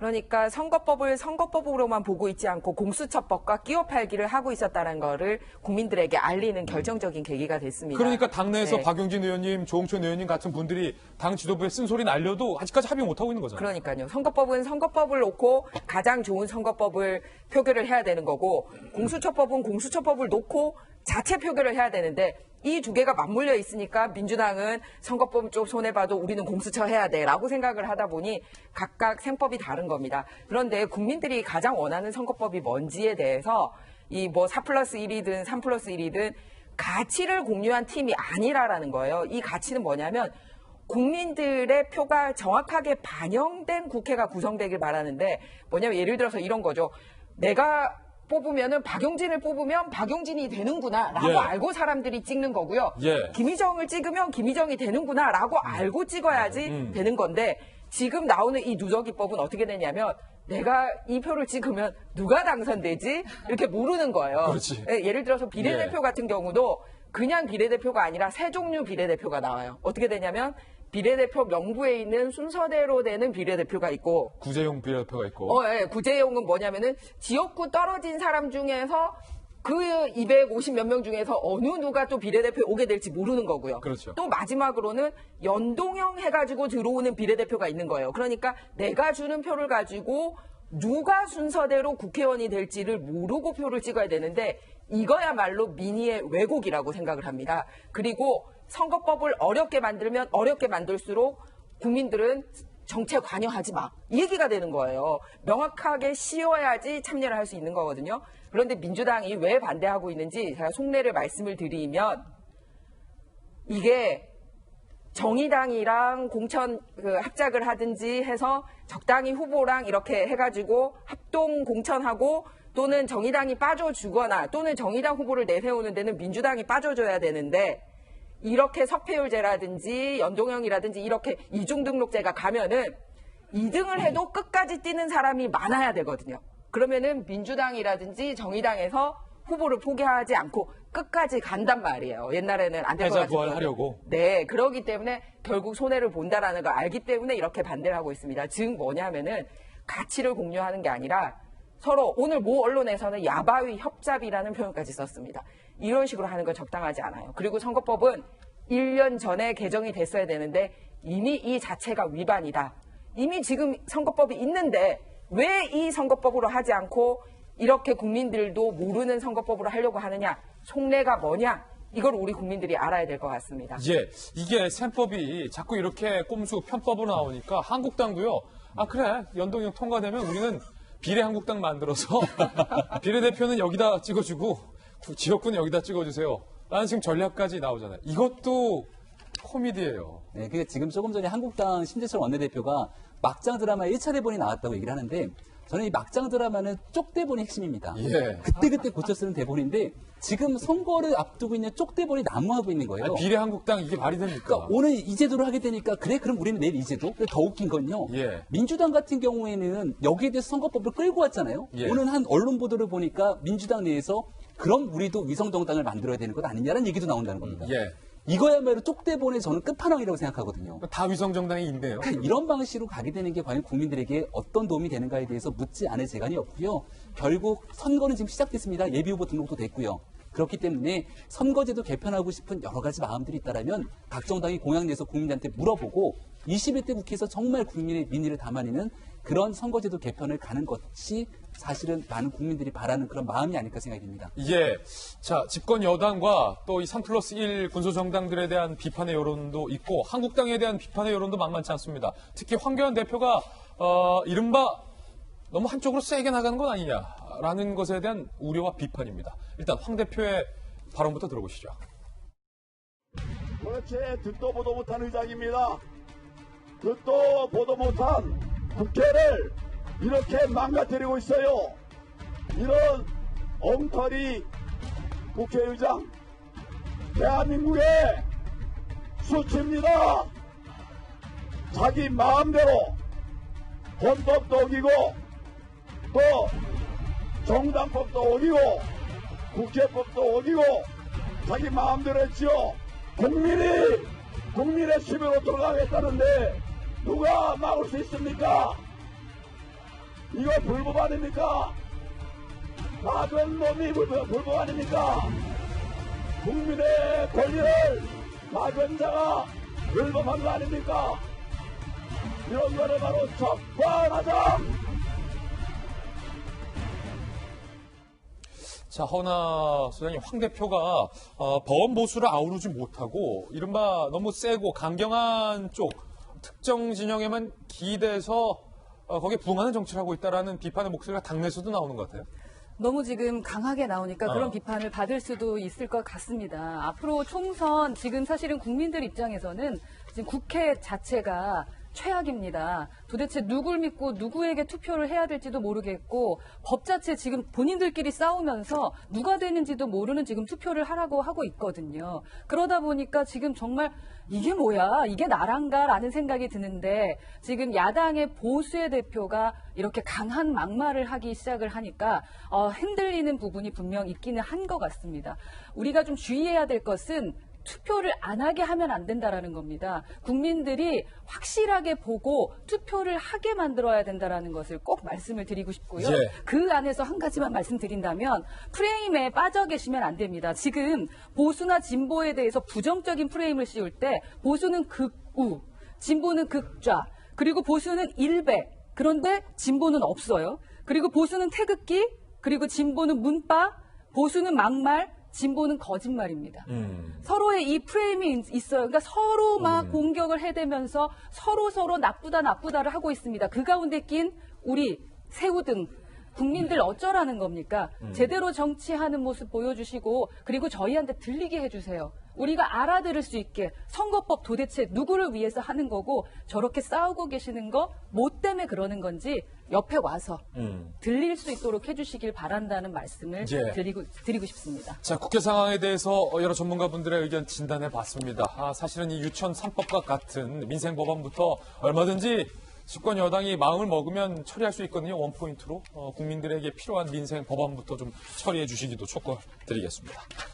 그러니까 선거법을 선거법으로만 보고 있지 않고 공수처법과 끼워 팔기를 하고 있었다는 거를 국민들에게 알리는 결정적인 계기가 됐습니다. 그러니까 당내에서 네. 박용진 의원님, 조홍천 의원님 같은 분들이 당 지도부에 쓴소리 날려도 아직까지 합의 못하고 있는 거잖아요. 그러니까요. 선거법은 선거법을 놓고 가장 좋은 선거법을 표결을 해야 되는 거고 공수처법은 공수처법을 놓고 자체 표결을 해야 되는데 이 두 개가 맞물려 있으니까 민주당은 선거법 쪽 손해봐도 우리는 공수처 해야 돼라고 생각을 하다 보니 각각 생법이 다른 겁니다. 그런데 국민들이 가장 원하는 선거법이 뭔지에 대해서 이 뭐 4+1이든 3+1이든 가치를 공유한 팀이 아니라라는 거예요. 이 가치는 뭐냐면 국민들의 표가 정확하게 반영된 국회가 구성되길 바라는데 뭐냐면 예를 들어서 이런 거죠. 내가 뽑으면은 박용진을 뽑으면 박용진이 되는구나라고 예. 알고 사람들이 찍는 거고요. 예. 김희정을 찍으면 김희정이 되는구나라고 알고 찍어야지 되는 건데 지금 나오는 이 누적이법은 어떻게 되냐면 내가 이 표를 찍으면 누가 당선되지? 이렇게 모르는 거예요. 그렇지. 예를 들어서 비례대표 같은 경우도 그냥 비례대표가 아니라 세 종류 비례대표가 나와요. 어떻게 되냐면 비례대표 명부에 있는 순서대로 되는 비례대표가 있고 구제용 비례대표가 있고. 예, 구제용은 뭐냐면은 지역구 떨어진 사람 중에서 그 250 몇 명 중에서 어느 누가 또 비례대표에 오게 될지 모르는 거고요. 그렇죠. 또 마지막으로는 연동형 해가지고 들어오는 비례대표가 있는 거예요. 그러니까 내가 주는 표를 가지고 누가 순서대로 국회의원이 될지를 모르고 표를 찍어야 되는데 이거야말로 민의의 왜곡이라고 생각을 합니다. 그리고 선거법을 어렵게 만들면 어렵게 만들수록 국민들은 정치에 관여하지 마. 이 얘기가 되는 거예요. 명확하게 씌워야지 참여를 할 수 있는 거거든요. 그런데 민주당이 왜 반대하고 있는지 제가 속내를 말씀을 드리면 이게 정의당이랑 공천 합작을 하든지 해서 적당히 후보랑 이렇게 해가지고 합동 공천하고 또는 정의당이 빠져주거나 또는 정의당 후보를 내세우는 데는 민주당이 빠져줘야 되는데 이렇게 석패율제라든지 연동형이라든지 이렇게 이중등록제가 가면은 2등을 해도 끝까지 뛰는 사람이 많아야 되거든요. 그러면은 민주당이라든지 정의당에서 후보를 포기하지 않고 끝까지 간단 말이에요. 옛날에는 안 될 것 패자 같아요. 부활하려고. 네, 그러기 때문에 결국 손해를 본다라는 걸 알기 때문에 이렇게 반대를 하고 있습니다. 즉 뭐냐면은 가치를 공유하는 게 아니라 서로 오늘 모 언론에서는 야바위 협잡이라는 표현까지 썼습니다. 이런 식으로 하는 건 적당하지 않아요. 그리고 선거법은 1년 전에 개정이 됐어야 되는데 이미 이 자체가 위반이다. 이미 지금 선거법이 있는데 왜 이 선거법으로 하지 않고 이렇게 국민들도 모르는 선거법으로 하려고 하느냐? 속내가 뭐냐? 이걸 우리 국민들이 알아야 될 것 같습니다. 예, 이게 셈법이 자꾸 이렇게 꼼수 편법으로 나오니까 한국당도요. 아 그래 연동형 통과되면 우리는 비례한국당 만들어서 비례대표는 여기다 찍어주고 지역구는 여기다 찍어주세요. 라는 지금 전략까지 나오잖아요. 이것도 코미디예요. 네, 그게 지금 조금 전에 한국당 심재철 원내대표가 막장 드라마 1차 대본이 나왔다고 얘기를 하는데 저는 이 막장 드라마는 쪽대본이 핵심입니다. 예. 그때그때 고쳐 쓰는 대본인데 지금 선거를 앞두고 있는 쪽대본이 난무하고 있는 거예요. 아니, 비례한국당 이게 말이 됩니까? 그러니까 오늘 이 제도를 하게 되니까 그래 그럼 우리는 내일 이 제도? 근데 더 웃긴 건요. 예. 민주당 같은 경우에는 여기에 대해서 선거법을 끌고 왔잖아요. 예. 오늘 한 언론 보도를 보니까 민주당 내에서 그럼 우리도 위성정당을 만들어야 되는 것 아니냐는 얘기도 나온다는 겁니다. 예. 이거야말로 쪽대본의 저는 끝판왕이라고 생각하거든요. 다 위성정당이 있네요. 이런 방식으로 가게 되는 게 과연 국민들에게 어떤 도움이 되는가에 대해서 묻지 않을 재간이 없고요. 결국 선거는 지금 시작됐습니다. 예비후보 등록도 됐고요. 그렇기 때문에 선거제도 개편하고 싶은 여러 가지 마음들이 있다면 각 정당이 공약 내서 국민들한테 물어보고 21대 국회에서 정말 국민의 민의를 담아내는 그런 선거제도 개편을 가는 것이 사실은 많은 국민들이 바라는 그런 마음이 아닐까 생각이 듭니다. 예. 자, 집권 여당과 또 이 3+1 군소정당들에 대한 비판의 여론도 있고 한국당에 대한 비판의 여론도 만만치 않습니다. 특히 황교안 대표가 이른바 너무 한쪽으로 세게 나가는 건 아니냐라는 것에 대한 우려와 비판입니다. 일단 황 대표의 발언부터 들어보시죠. 도대체 듣도 보도 못한 의장입니다. 듣도 보도 못한 국회를 이렇게 망가뜨리고 있어요. 이런 엉터리 국회의장, 대한민국의 수치입니다. 자기 마음대로 헌법도 어기고 또 정당법도 어기고 국회법도 어기고 자기 마음대로 했지요. 국민의 힘으로 돌아가겠다는데 누가 막을 수 있습니까? 이거 불법 아닙니까? 작은 놈이 불법 아닙니까? 국민의 권리를 작은 자가 불법한 거 아닙니까? 이런 거를 바로 적발하자! 자, 허은하 소장님, 황 대표가 법원 보수를 아우르지 못하고 이른바 너무 세고 강경한 쪽 특정 진영에만 기대서 거기에 부응하는 정치를 하고 있다라는 비판의 목소리가 당내에서도 나오는 것 같아요. 너무 지금 강하게 나오니까 그런 비판을 받을 수도 있을 것 같습니다. 앞으로 총선, 지금 사실은 국민들 입장에서는 지금 국회 자체가 최악입니다. 도대체 누굴 믿고 누구에게 투표를 해야 될지도 모르겠고 법 자체 지금 본인들끼리 싸우면서 누가 되는지도 모르는 지금 투표를 하라고 하고 있거든요. 그러다 보니까 지금 정말 이게 뭐야? 이게 나란가라는 생각이 드는데 지금 야당의 보수의 대표가 이렇게 강한 막말을 하기 시작을 하니까 흔들리는 부분이 분명 있기는 한 것 같습니다. 우리가 좀 주의해야 될 것은 투표를 안 하게 하면 안 된다라는 겁니다. 국민들이 확실하게 보고 투표를 하게 만들어야 된다라는 것을 꼭 말씀을 드리고 싶고요. 예. 그 안에서 한 가지만 말씀드린다면 프레임에 빠져 계시면 안 됩니다. 지금 보수나 진보에 대해서 부정적인 프레임을 씌울 때 보수는 극우, 진보는 극좌, 그리고 보수는 일배, 그런데 진보는 없어요. 그리고 보수는 태극기, 그리고 진보는 문파, 보수는 막말, 진보는 거짓말입니다. 서로의 이 프레임이 있어요. 그러니까 서로 막 공격을 해대면서 서로 나쁘다를 하고 있습니다. 그 가운데 낀 우리 새우등 국민들 어쩌라는 겁니까? 제대로 정치하는 모습 보여주시고 그리고 저희한테 들리게 해주세요. 우리가 알아들을 수 있게 선거법 도대체 누구를 위해서 하는 거고 저렇게 싸우고 계시는 거 뭐 때문에 그러는 건지 옆에 와서 들릴 수 있도록 해주시길 바란다는 말씀을 예. 드리고 싶습니다. 자, 국회 상황에 대해서 여러 전문가분들의 의견 진단해 봤습니다. 사실은 이 유치원 3법과 같은 민생 법안부터 얼마든지 집권 여당이 마음을 먹으면 처리할 수 있거든요. 원포인트로 국민들에게 필요한 민생 법안부터 좀 처리해 주시기도 촉구드리겠습니다.